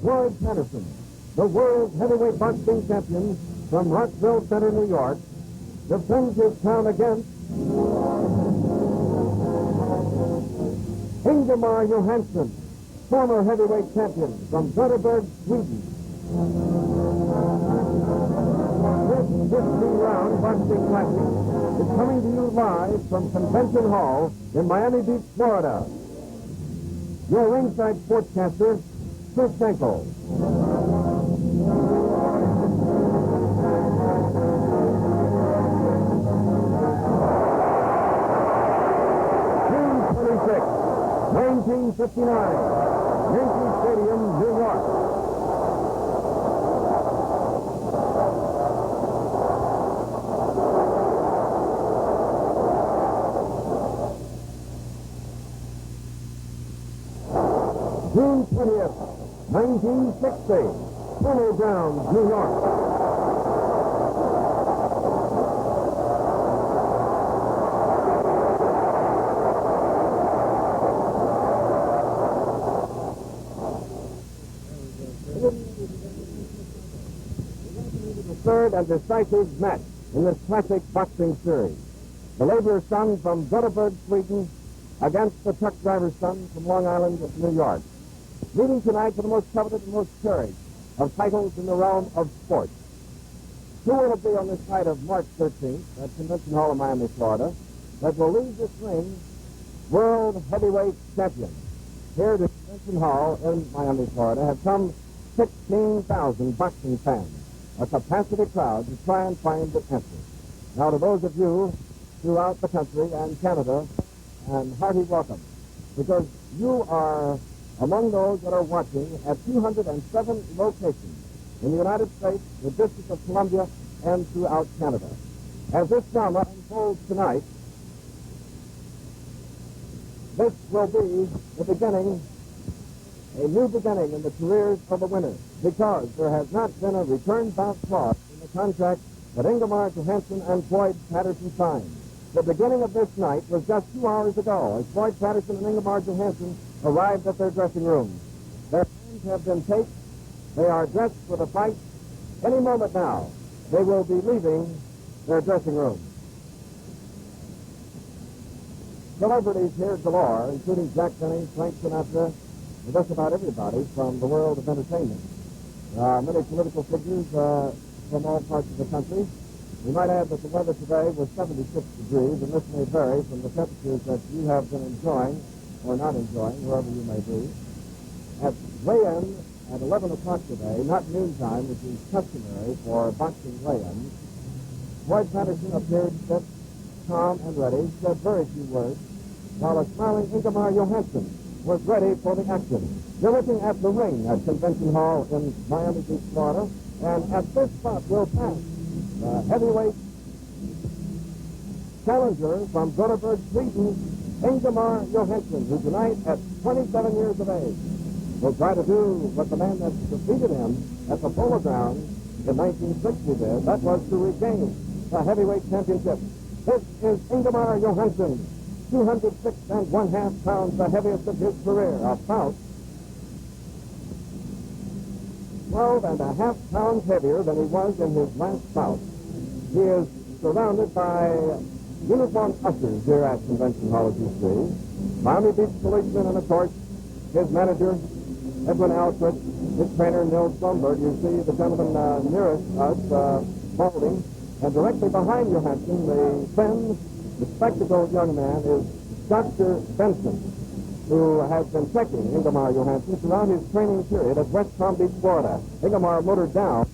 Floyd Patterson, the world heavyweight boxing champion from Rockville Center, New York, defends his crown against Ingemar Johansson, former heavyweight champion from Gothenburg, Sweden. This 50-round boxing classic is coming to you live from Convention Hall in Miami Beach, Florida. Your ringside sportscaster, Chris Schenkel. June 26, 1959, Yankee Stadium, New York. June 20th, 1960, Polo Grounds, New York. The third and decisive match in this classic boxing series. The laborer's son from Gothenburg, Sweden, against the truck driver's son from Long Island, New York. Meeting tonight for the most coveted and most cherished of titles in the realm of sports. Who will it be on this night of March 13th at Convention Hall in Miami, Florida, that will leave this ring world heavyweight champion? Here to Convention Hall in Miami, Florida, have come 16,000 boxing fans, a capacity crowd to try and find the answer. Now, to those of you throughout the country and Canada, and hearty welcome, because you are among those that are watching at 207 locations in the United States, the District of Columbia, and throughout Canada. As this drama unfolds tonight, this will be the beginning, a new beginning in the careers of the winners, because there has not been a return bout clause in the contract that Ingemar Johansson and Floyd Patterson signed. The beginning of this night was just 2 hours ago, as Floyd Patterson and Ingemar Johansson arrived at their dressing rooms. Their hands have been taped. They are dressed for the fight. Any moment now, they will be leaving their dressing rooms. Celebrities here galore, including Jack Benny, Frank Sinatra, and just about everybody from the world of entertainment. Many political figures from all parts of the country. We might add that the weather today was 76 degrees, and this may vary from the temperatures that you have been enjoying or not enjoying, wherever you may be. At weigh-in at 11 o'clock today, not noontime, which is customary for boxing weigh-ins, Floyd Patterson appeared fit, calm, and ready, said very few words, while a smiling Ingemar Johansson was ready for the action. You're looking at the ring at Convention Hall in Miami Beach, Florida, and at this spot will pass the heavyweight challenger from Gothenburg, Sweden, Ingemar Johansson, who tonight, at 27 years of age, will try to do what the man that defeated him at the Polo Grounds in 1960 did. That was to regain the heavyweight championship. This is Ingemar Johansson, 206 1/2 pounds, the heaviest of his career, about 12 1/2 pounds heavier than he was in his last bout. He is surrounded by uniformed ushers here at Convention Hall, as you see. Miami Beach policemen, and of course, his manager, Edwin Alquist, his trainer, Nils Blomberg. You see the gentleman nearest us, balding, and directly behind Johansson, the thin, bespectacled young man is Dr. Benson, who has been checking Ingemar Johansson throughout his training period at West Palm Beach, Florida. Ingemar motored down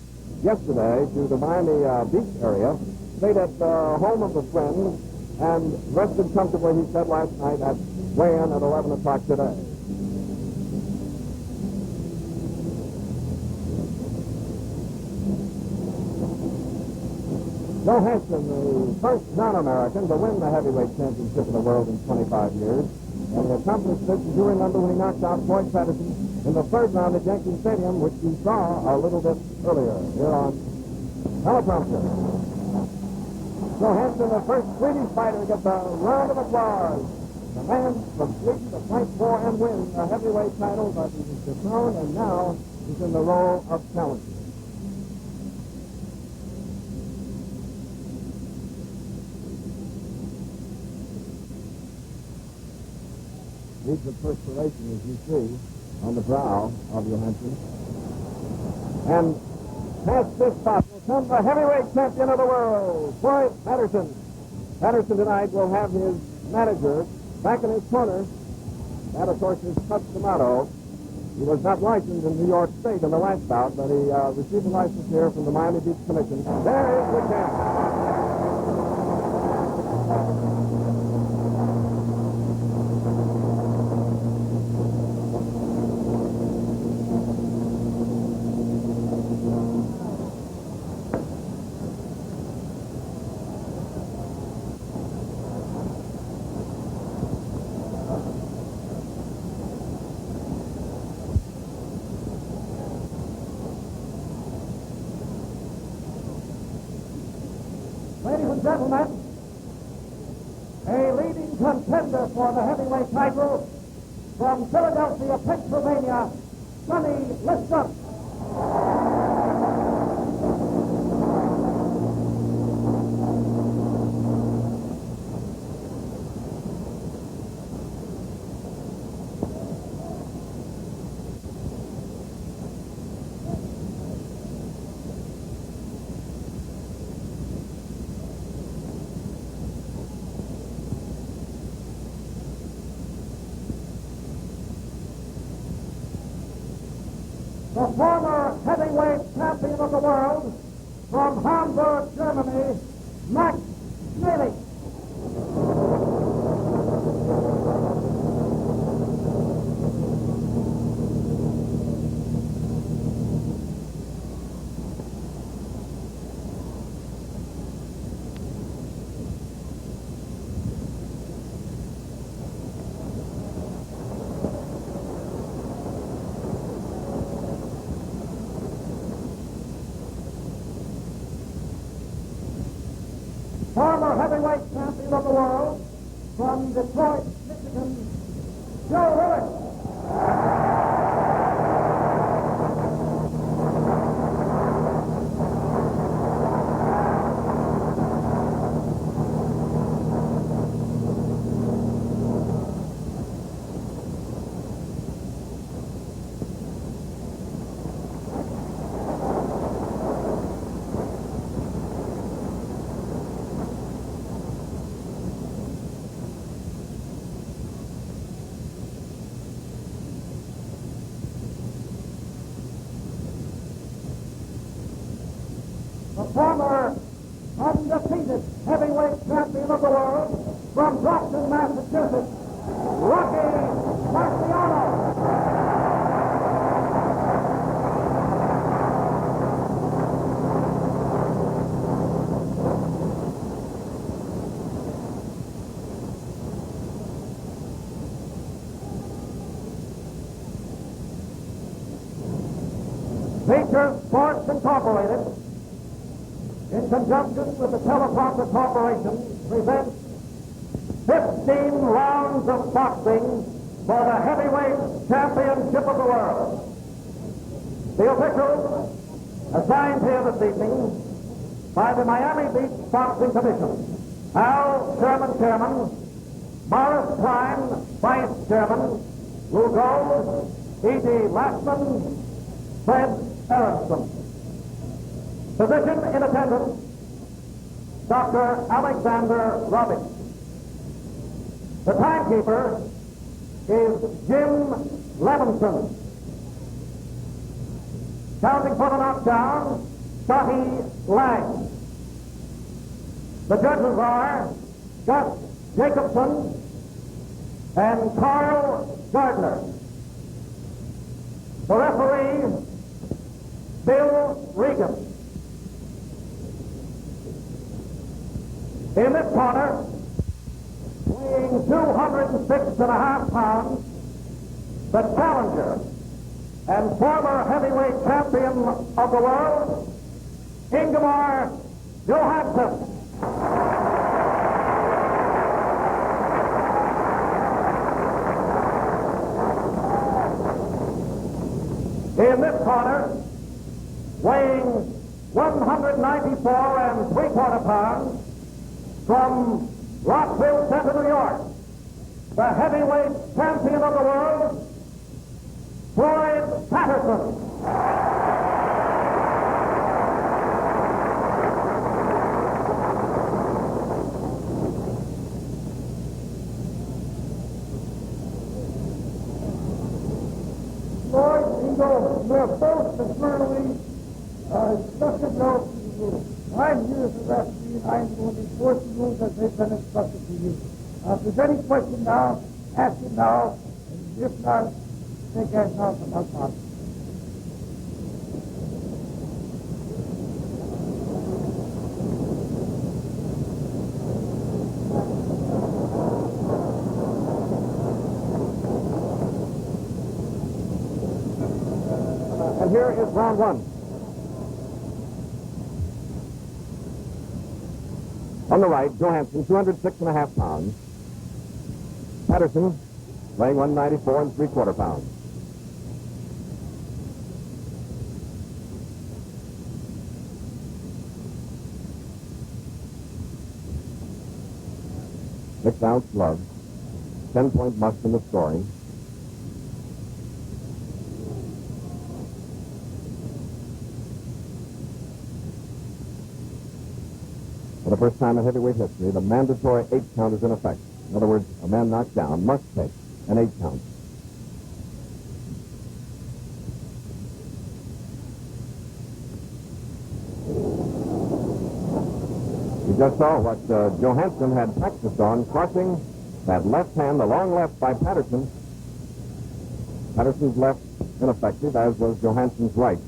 yesterday to the Miami Beach area, stayed at the home of a friend, and rested comfortably, he said last night, at weigh-in at 11 o'clock today. Johansson, the first non-American to win the heavyweight championship of the world in 25 years, and he accomplished this, as you remember, when he knocked out Floyd Patterson in the third round at Yankee Stadium, which you saw a little bit earlier here on teleprompter. Johansson, the first Swedish fighter, gets a round of applause The man from Sweden to fight for and win the heavyweight title, but he was dethroned, and now he's in the role of challenger. Beads of perspiration, as you see, on the brow of Johansson. And past this spot will come the heavyweight champion of the world, Floyd Patterson. Patterson tonight will have his manager back in his corner. That, of course, is Customato. He was not licensed in New York State in the last bout, but he received a license here from the Miami Beach Commission. There is the champion. Ladies and gentlemen, a leading contender for the heavyweight title from Philadelphia, Pennsylvania, Sonny Liston. The former heavyweight champion of the world from Hamburg, Germany, Max Schmeling. Former heavyweight champion of the world from Detroit, Michigan, Joe Willis. The former undefeated heavyweight champion of the world from Brockton, Massachusetts, Rocky Marciano. Features Sports Incorporated, in conjunction with the Teleprompter Corporation, presents 15 rounds of boxing for the heavyweight championship of the world. The officials assigned here this evening by the Miami Beach Boxing Commission: Al Sherman, Chairman; Morris Klein, Vice Chairman; Lou Gold, E.D. Lassman, Fred Aronson. Physician in attendance, Dr. Alexander Robbins. The timekeeper is Jim Levinson. Counting for the knockdown, Scotty Lang. The judges are Gus Jacobson and Carl Gardner. The referee, Bill Regan. In this corner, weighing 206.5 pounds, the challenger and former heavyweight champion of the world, Ingemar Johansson. In this corner, weighing 194 and 3/4 pounds, from Rockville Center, New York, the heavyweight champion of the world, Floyd Patterson. Floyd, Ingo, we're both eternally instructed now to the rules. I'm here as a referee, and I'm going to enforce the rules as they've been instructed to you. If there's any question now, ask it now, and if not, take that now from our father. And here is round one. On the right, Johansson, 206.5 pounds. Patterson, weighing 194 and 3/4 pounds. Six-ounce gloves, 10-point must in the scoring. For the first time in heavyweight history, the mandatory 8 count is in effect. In other words, a man knocked down must take an 8 count. You just saw what Johansson had practiced on, crossing that left hand, the long left by Patterson. Patterson's left ineffective, as was Johansson's right.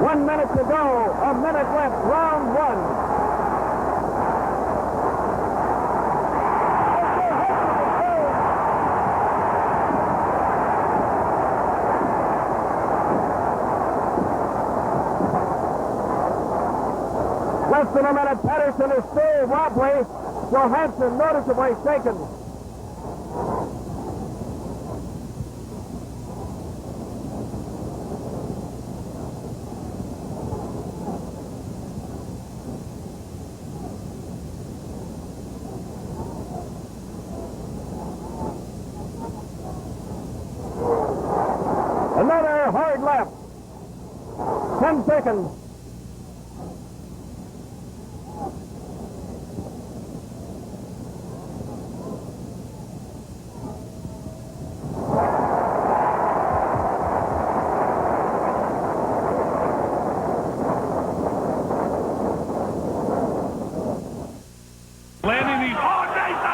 One minute to go. A minute left. Round one. Less than a minute. Patterson is still wobbly. Johansson noticeably shaken. Another hard left. 10 seconds.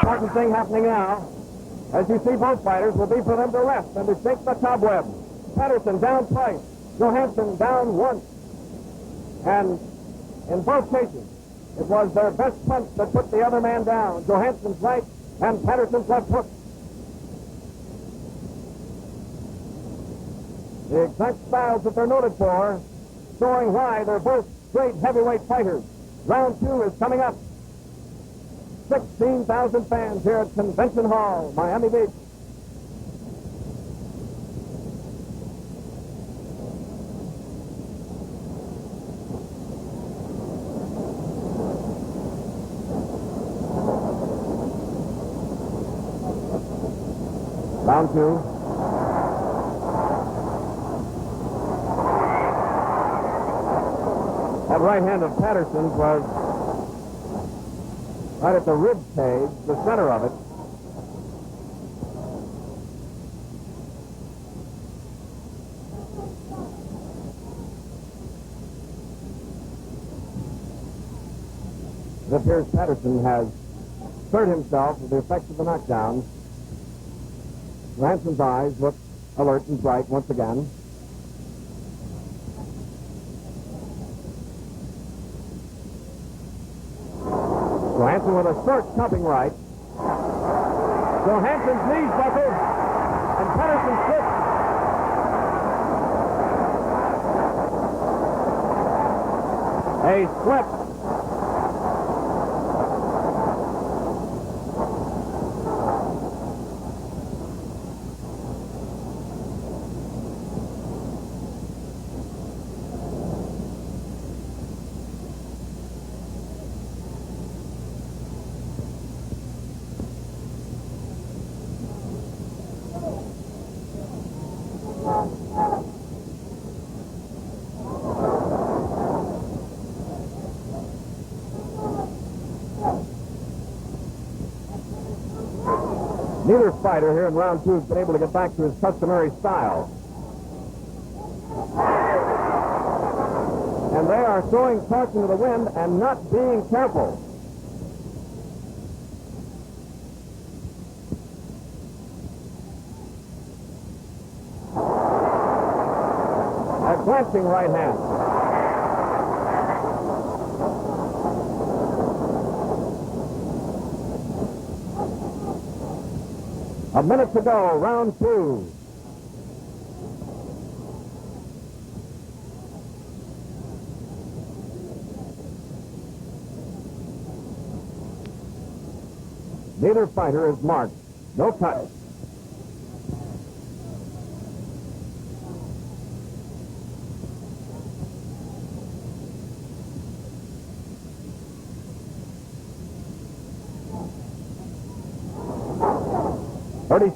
Important thing happening now. As you see, both fighters will be for them to rest and to shake the cobweb. Patterson down twice. Johansson down once. And in both cases, it was their best punch that put the other man down. Johansson's right and Patterson's left hook. The exact styles that they're noted for, showing why they're both great heavyweight fighters. Round two is coming up. 16,000 fans here at Convention Hall, Miami Beach. Round two. That right hand of Patterson's was right at the rib cage, the center of it. It appears Patterson has hurt himself with the effects of the knockdown. Johansson's eyes look alert and bright once again. Johansson with a short chopping right. Johansson's knees buckled, and Patterson slipped. A slip. Neither fighter here in round two has been able to get back to his customary style. And they are throwing caution to the wind and not being careful. A glancing right hand. A minute to go, round two. Neither fighter is marked. No cut.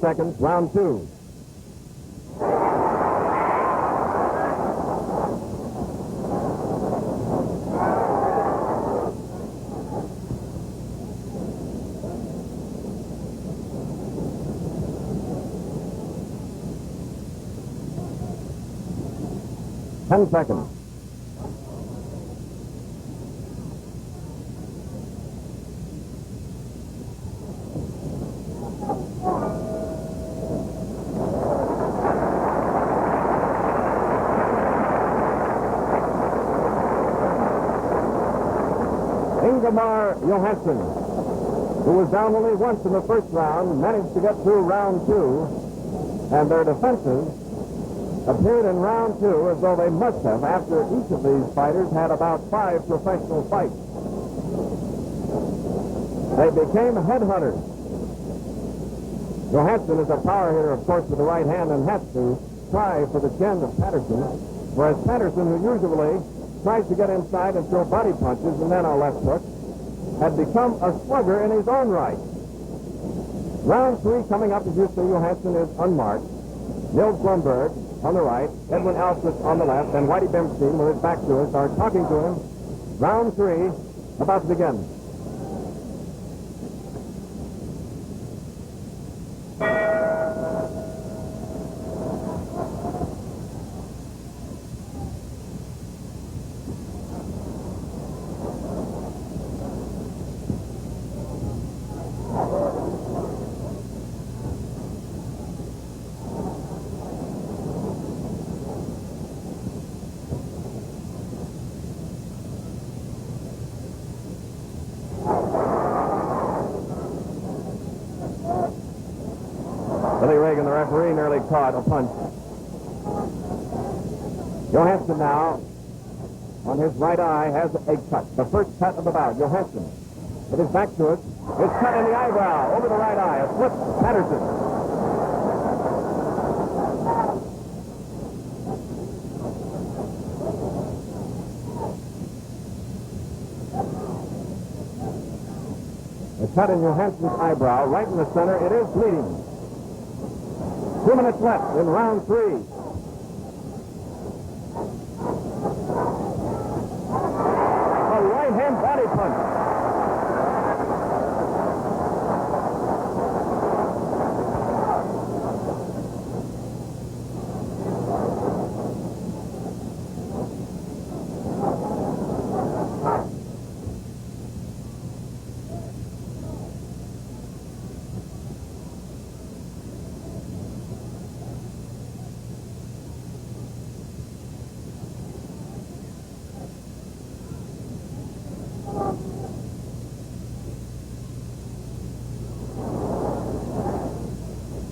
Seconds, round two. Ten seconds. Ingemar Johansson, who was down only once in the first round, managed to get through round two, and their defenses appeared in round two as though they must have, after each of these fighters had about 5 professional fights. They became headhunters. Johansson is a power hitter, of course, with the right hand and has to try for the chin of Patterson, whereas Patterson, who usually tries to get inside and throw body punches and then a left hook, had become a slugger in his own right. Round three coming up, as you see, Johansson is unmarked. Nils Blomberg on the right, Edwin Alseth on the left, and Whitey Bimstein, with his back to us, are talking to him. Round three about to begin. The referee nearly caught a punch. Johansson now, on his right eye, has a cut. The first cut of the bout. Johansson, with his back to it, is cut in the eyebrow, over the right eye. A slip, Patterson. A cut in Johansson's eyebrow, right in the center. It is bleeding. 2 minutes left in round 3. A right-hand body punch.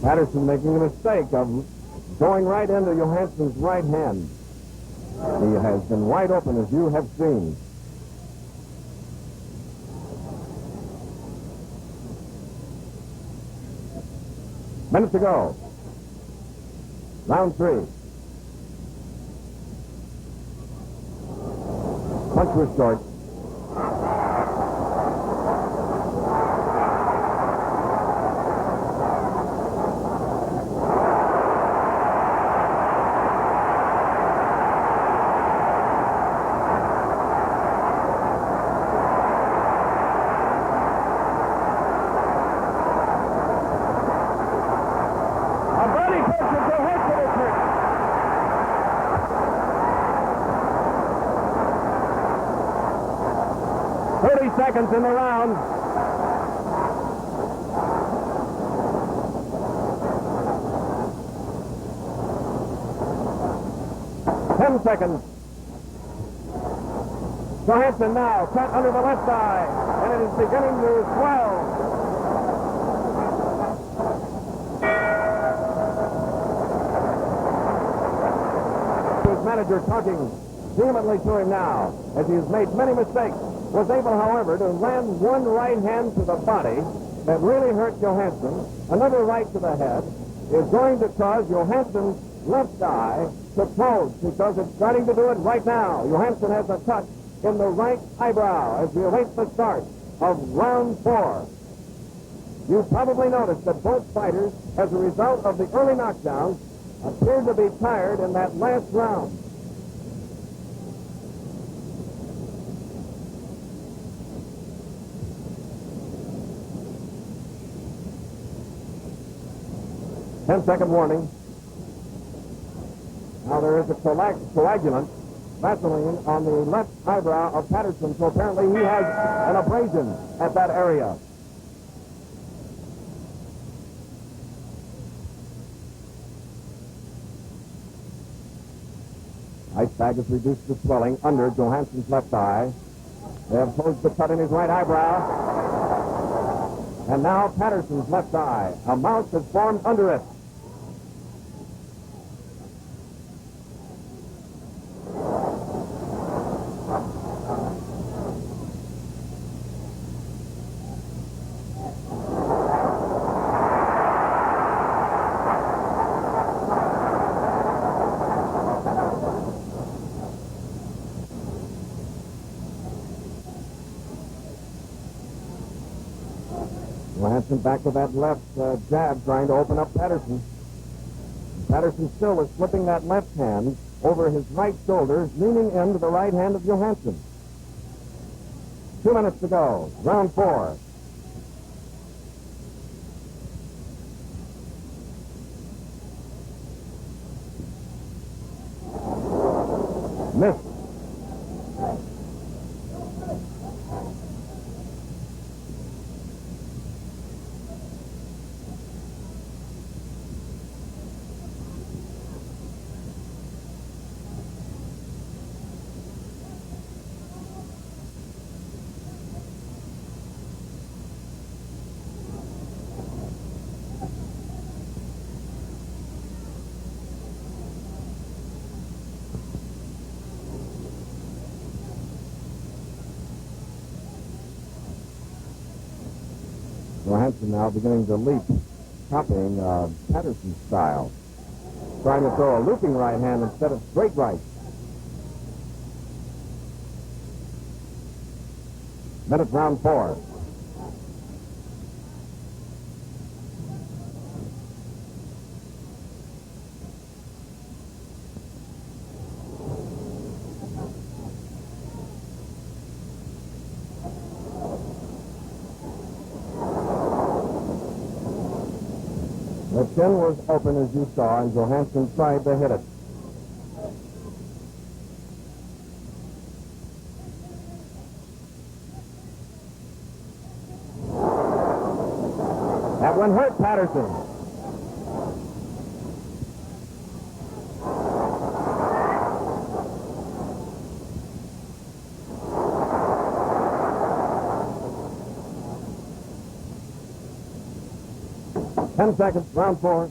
Patterson making a mistake of going right into Johansson's right hand. He has been wide open, as you have seen. Minute to go. Round 3. Punch was short. Seconds in the round. Ten seconds. Johansson now cut under the left eye, and it is beginning to swell. His manager talking vehemently to him now, as he has made many mistakes. Was able, however, to land one right hand to the body that really hurt Johansson. Another right to the head is going to cause Johansson's left eye to close, because it's starting to do it right now. Johansson has a cut in the right eyebrow as we await the start of round 4. You probably noticed that both fighters, as a result of the early knockdowns, appeared to be tired in that last round. Ten-second warning. Now there is a coagulant, Vaseline, on the left eyebrow of Patterson, so apparently he has an abrasion at that area. Ice bag has reduced the swelling under Johansson's left eye. They have closed the cut in his right eyebrow. And now Patterson's left eye. A mouth has formed under it. Johansson back with that left jab, trying to open up Patterson. Patterson still is slipping that left hand over his right shoulder, leaning into the right hand of Johansson. 2 minutes to go. Round 4. Missed. Johansson now beginning to leap, copying Patterson's style. Trying to throw a looping right hand instead of straight right. Minute round 4. chin was open, as you saw, and Johansson tried to hit it. That one hurt Patterson. Ten seconds, round 4.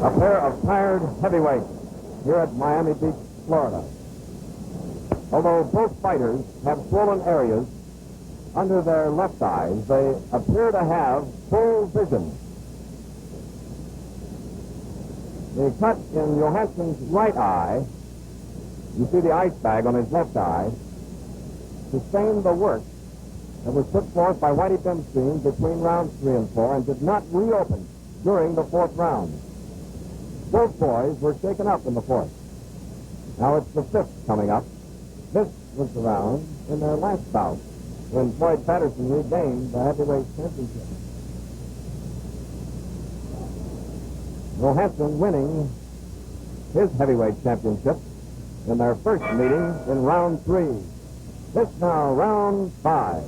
A pair of tired heavyweights here at Miami Beach, Florida. Although both fighters have swollen areas under their left eyes, they appear to have full vision. The cut in Johansson's right eye, you see the ice bag on his left eye, sustained the work that was put forth by Whitey Bimstein between rounds 3 and 4 and did not reopen during the 4th round. Both boys were shaken up in the 4th. Now it's the 5th coming up. This was the round in their last bout, when Floyd Patterson regained the heavyweight championship. Johansson winning his heavyweight championship in their first meeting in round 3. This now round 5.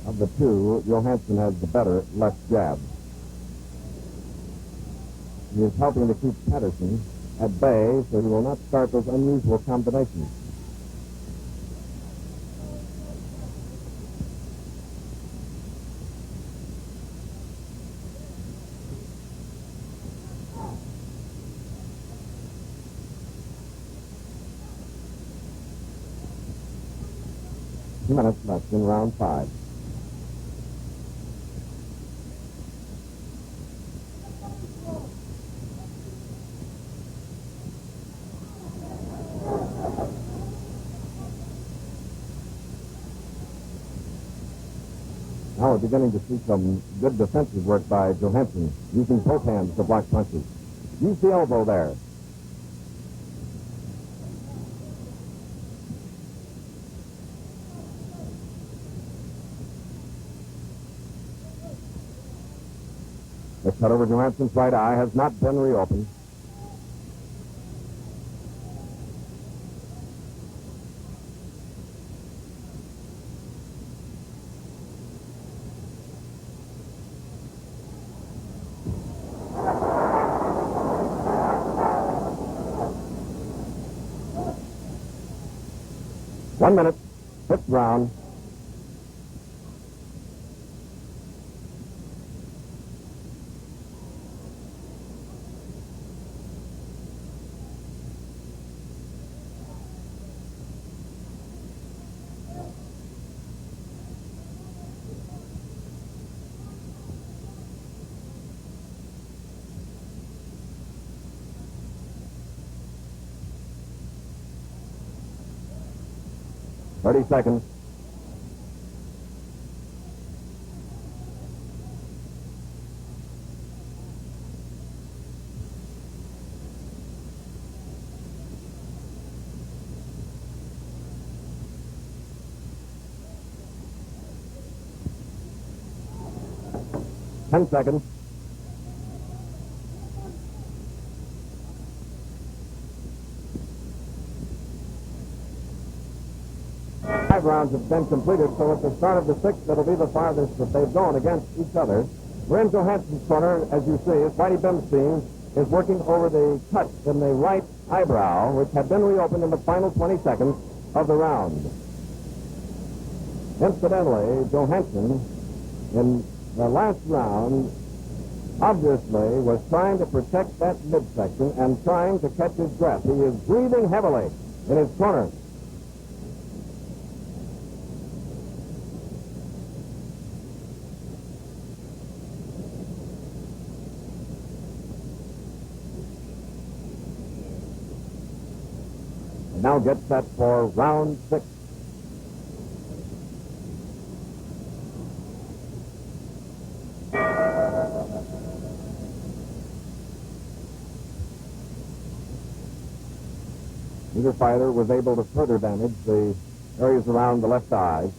Of the two, Johansson has the better left jab. He is helping to keep Patterson at bay so he will not start those unusual combinations. Two minutes left in round 5. Now we're beginning to see some good defensive work by Johansson, using both hands to block punches. Use the elbow there. The cut over Johansson's right eye has not been reopened. One minute, 5th round. Thirty seconds. Ten seconds. Five rounds have been completed, so at the start of the 6th, it'll be the farthest that they've gone against each other. We're in Johansson's corner, as you see, as Whitey Bimstein is working over the cut in the right eyebrow, which had been reopened in the final 20 seconds of the round. Incidentally, Johansson, in the last round, obviously, was trying to protect that midsection and trying to catch his breath. He is breathing heavily in his corner. And now get set for round 6. Neither fighter was able to further damage the areas around the left eye.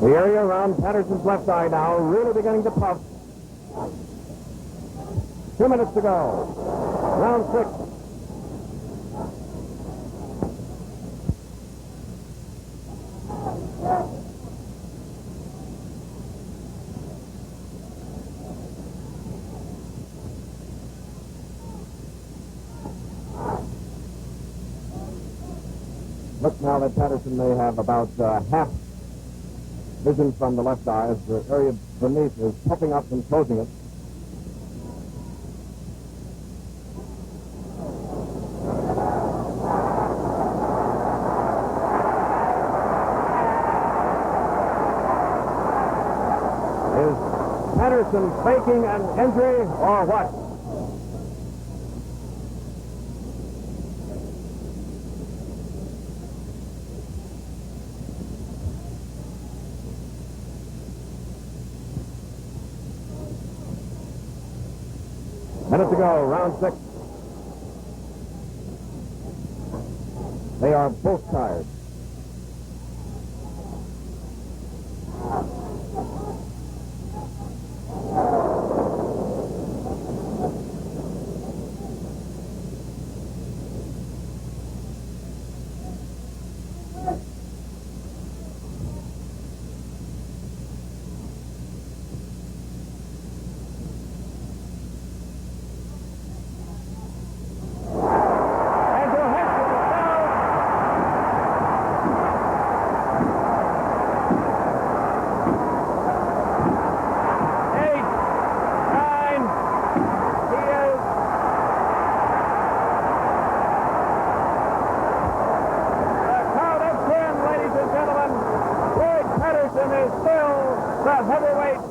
The area around Patterson's left eye now really beginning to puff. 2 minutes to go. Round 6. Look now that Patterson may have about half vision from the left eye as the area beneath is puffing up and closing it. Is Patterson faking an injury or what? Minute to go, round 6. They are both tired.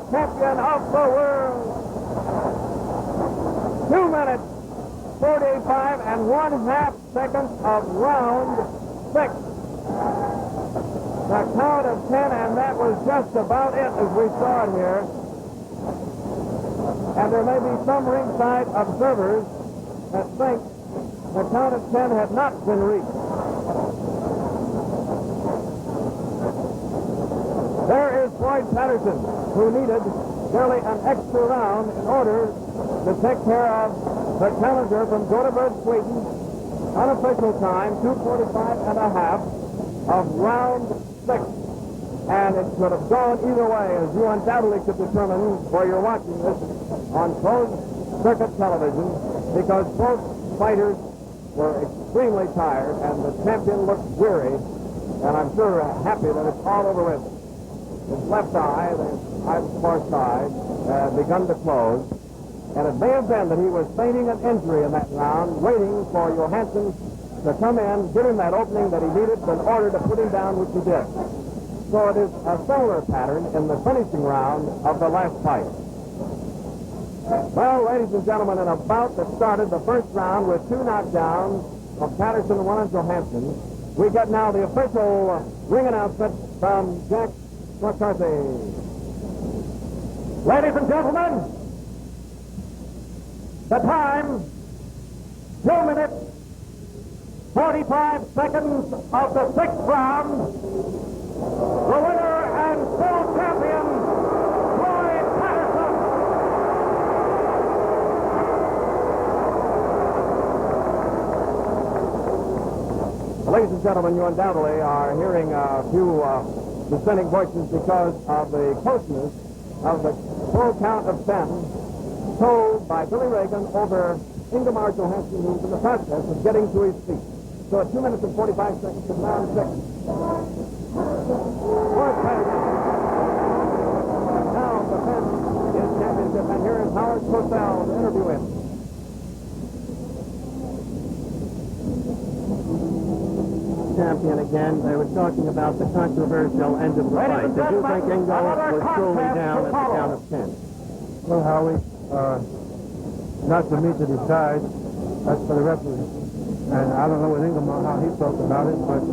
Champion of the world. 2 minutes, 45 and 1/2 seconds of round 6. The count of 10, and that was just about it as we saw it here. And there may be some ringside observers that think the count of 10 had not been reached. There is Floyd Patterson, who needed nearly an extra round in order to take care of the challenger from Gothenburg, Sweden. Unofficial time, 2:45.5 of round 6. And it could have gone either way, as you undoubtedly could determine where you're watching this on closed circuit television, because both fighters were extremely tired, and the champion looked weary, and I'm sure happy that it's all over with. His left eye, the eye far side, had begun to close, and it may have been that he was feigning an injury in that round, waiting for Johansson to come in, give him that opening that he needed in order to put him down, which he did. So it is a similar pattern in the finishing round of the last fight. Well, ladies and gentlemen, in a bout that started the first round with 2 knockdowns of Patterson and 1 of Johansson, we get now the official ring announcement from Jack McCarthy. Ladies and gentlemen, The time, 2 minutes, 45 seconds of the 6th round. The winner and full champion, Floyd Patterson. Ladies and gentlemen, you undoubtedly are hearing a few dissenting voices because of the closeness of the full count of 10 told by Billy Reagan over Ingemar Johansson, who's in the process of getting to his feet. So at 2 minutes and 45 seconds of round 6. Floyd Patterson. Now defends his championship, and here is Howard Cosell to interview him. Champion again. They were talking about the controversial end of the fight. Did you think Ingemar was truly down at the count of 10? Well, Howie, not for me to decide. That's for the referee. And I don't know what Ingemar, how he felt about it, but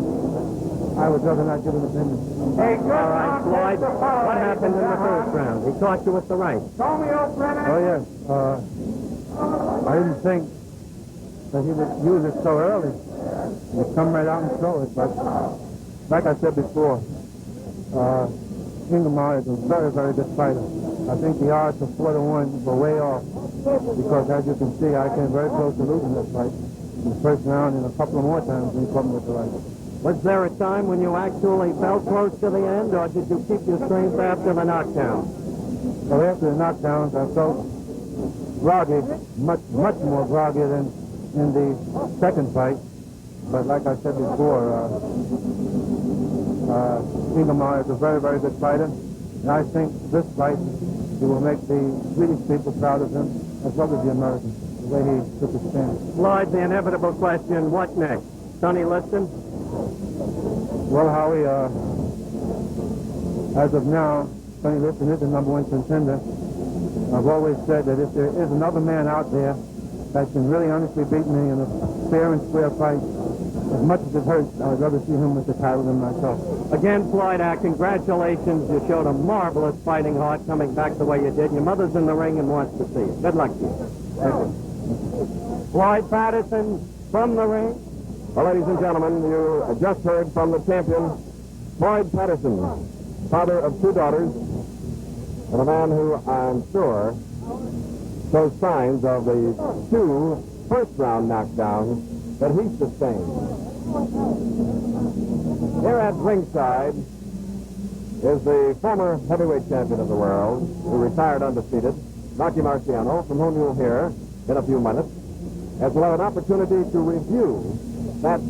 I would rather not give an opinion. All right, Floyd, what happened in the first round? He caught you at the right. Oh, yes. I didn't think that he would use it so early. He'd come right out and throw it, but like I said before, Ingemar is a very, very good fighter. I think the odds of 4-1 were way off because, as you can see, I came very close to losing this fight in the first round and a couple of more times when he caught me with the right. Was there a time when you actually felt close to the end, or did you keep your strength after the knockdown? Well, after the knockdowns, I felt groggy, much more groggy than in the second fight. But like I said before, Ingemar is a very, very good fighter. And I think this fight, he will make the Swedish people proud of him, as well as the Americans, the way he took his stand. Floyd, the inevitable question, what next? Sonny Liston? Well, Howie, as of now, Sonny Liston is the #1 contender. I've always said that if there is another man out there that can really honestly beat me in a fair and square fight, as much as it hurts, I'd rather see him with the title than myself. Again, Floyd, our congratulations. You showed a marvelous fighting heart coming back the way you did. Your mother's in the ring and wants to see you. Good luck to you. Thank you. Floyd Patterson from the ring. Well, ladies and gentlemen, you just heard from the champion, Floyd Patterson, father of 2 daughters, and a man who I'm sure shows signs of the 2 first-round knockdowns that he sustained. Here at ringside is the former heavyweight champion of the world, who retired undefeated, Rocky Marciano, from whom you'll hear in a few minutes, as we'll have an opportunity to review that